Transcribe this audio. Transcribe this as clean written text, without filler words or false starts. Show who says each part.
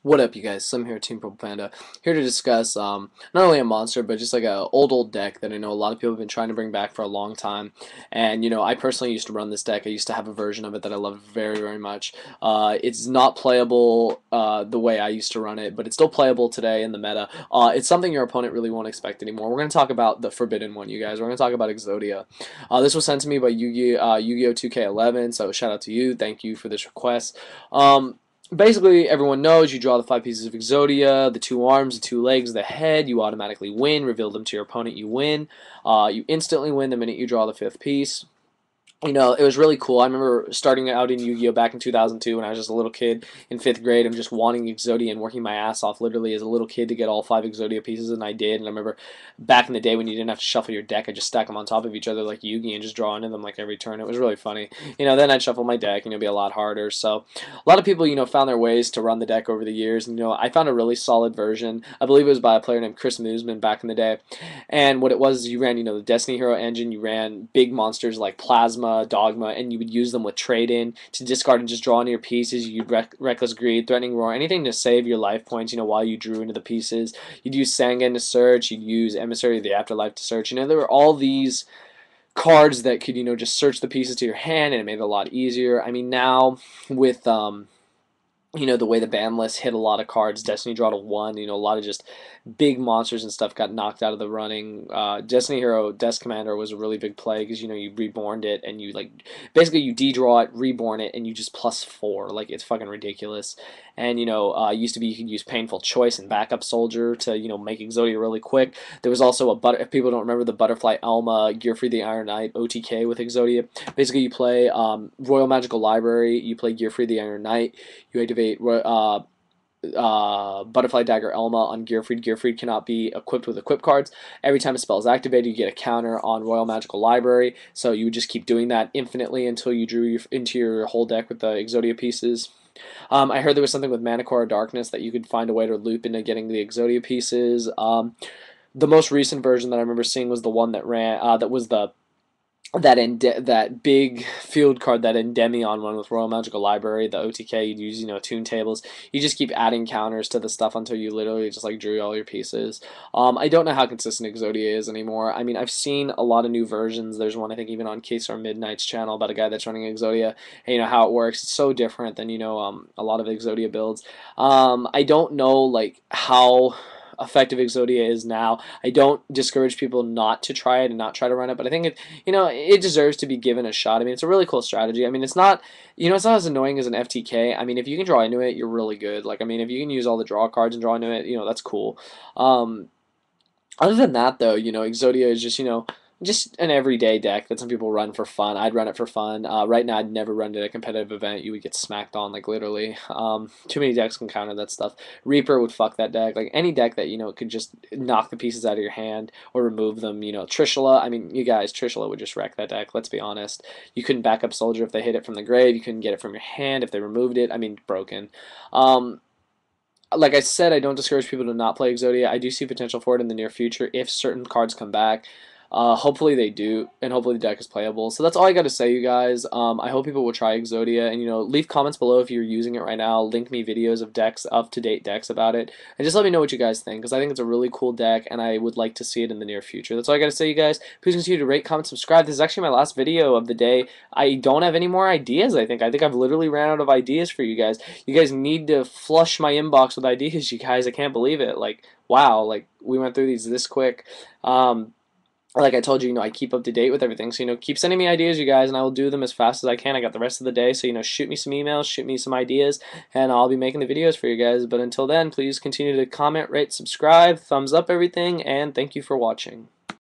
Speaker 1: What up, you guys? Slim here, Team Purple Panda, here to discuss not only a monster, but just like a old deck that I know a lot of people have been trying to bring back for a long time. And I personally used to run this deck. I used to have a version of it that I loved very much. It's not playable the way I used to run it, but it's still playable today in the meta. It's something your opponent really won't expect anymore. We're going to talk about the forbidden one, you guys. We're going to talk about Exodia. This was sent to me by Yu-Gi-Oh 2K11, so shout out to you. Thank you for this request. Basically, everyone knows you draw the 5 pieces of Exodia, the 2 arms, the 2 legs, the head, you automatically win. Reveal them to your opponent, you win. You instantly win the minute you draw the 5th piece. It was really cool. I remember starting out in Yu-Gi-Oh! Back in 2002 when I was just a little kid in 5th grade. I'm just wanting Exodia and working my ass off literally as a little kid to get all 5 Exodia pieces, and I did. And I remember back in the day when you didn't have to shuffle your deck, I just stack them on top of each other like Yu-Gi and just draw into them like every turn. It was really funny. Then I'd shuffle my deck and it'd be a lot harder. So a lot of people, found their ways to run the deck over the years. And, I found a really solid version. I believe it was by a player named Chris Moosman back in the day. And what it was, you ran, the Destiny Hero engine, you ran big monsters like Plasma, Dogma, and you would use them with trade-in to discard and just draw into your pieces. You'd Reckless Greed, Threatening Roar, anything to save your life points, while you drew into the pieces. You'd use Sangan to search, you'd use Emissary of the Afterlife to search. There were all these cards that could, just search the pieces to your hand, and it made it a lot easier. I mean, now with the way the ban list hit a lot of cards, Destiny draw to 1, a lot of just big monsters and stuff got knocked out of the running. Destiny Hero Desk Commander was a really big play because, you reborned it and you, basically you de-draw it, reborn it, and you just +4. Like, it's fucking ridiculous. And, used to be you could use Painful Choice and Backup Soldier to, make Exodia really quick. There was also if people don't remember, the Butterfly Elma, Gearfried the Iron Knight, OTK with Exodia. Basically, you play Royal Magical Library, you play Gearfried the Iron Knight, you activate Butterfly Dagger Elma on Gearfried. Gearfried cannot be equipped with equip cards. Every time a spell is activated, you get a counter on Royal Magical Library. So you would just keep doing that infinitely until you drew into your whole deck with the Exodia pieces. I heard there was something with Manticore Darkness that you could find a way to loop into getting the Exodia pieces. The most recent version that I remember seeing was the one that ran that was that big field card, that Endymion one with Royal Magical Library, the OTK. You'd use, tune tables. You just keep adding counters to the stuff until you literally just drew all your pieces. I don't know how consistent Exodia is anymore. I mean, I've seen a lot of new versions. There's one I think even on Kesar Midnight's channel about a guy that's running Exodia and how it works. It's so different than a lot of Exodia builds. I don't know how effective Exodia is now. I don't discourage people not to try it and not try to run it, but I think it deserves to be given a shot. I mean, it's a really cool strategy. I mean, it's not it's not as annoying as an FTK. I mean, if you can draw into it, you're really good. I mean, if you can use all the draw cards and draw into it, that's cool. Other than that, though, Exodia is just an everyday deck that some people run for fun. I'd run it for fun. Right now, I'd never run it at a competitive event. You would get smacked on, literally. Too many decks can counter that stuff. Reaper would fuck that deck. Any deck that, could just knock the pieces out of your hand or remove them. Trishula, I mean, you guys, Trishula would just wreck that deck, let's be honest. You couldn't back up Soldier if they hit it from the grave. You couldn't get it from your hand if they removed it. I mean, broken. Like I said, I don't discourage people to not play Exodia. I do see potential for it in the near future if certain cards come back. Hopefully they do, and hopefully the deck is playable. So that's all I got to say, you guys. I hope people will try Exodia, and leave comments below if you're using it right now. Link me videos of decks, up-to-date decks about it, and just let me know what you guys think, because I think it's a really cool deck, and I would like to see it in the near future. That's all I got to say, you guys. Please continue to rate, comment, subscribe. This is actually my last video of the day. I don't have any more ideas, I think. I think I've literally ran out of ideas for you guys. You guys need to flush my inbox with ideas, you guys. I can't believe it. Wow, we went through these this quick. Like I told you, I keep up to date with everything. So, keep sending me ideas, you guys, and I will do them as fast as I can. I got the rest of the day, so, shoot me some emails, shoot me some ideas, and I'll be making the videos for you guys. But until then, please continue to comment, rate, subscribe, thumbs up everything, and thank you for watching.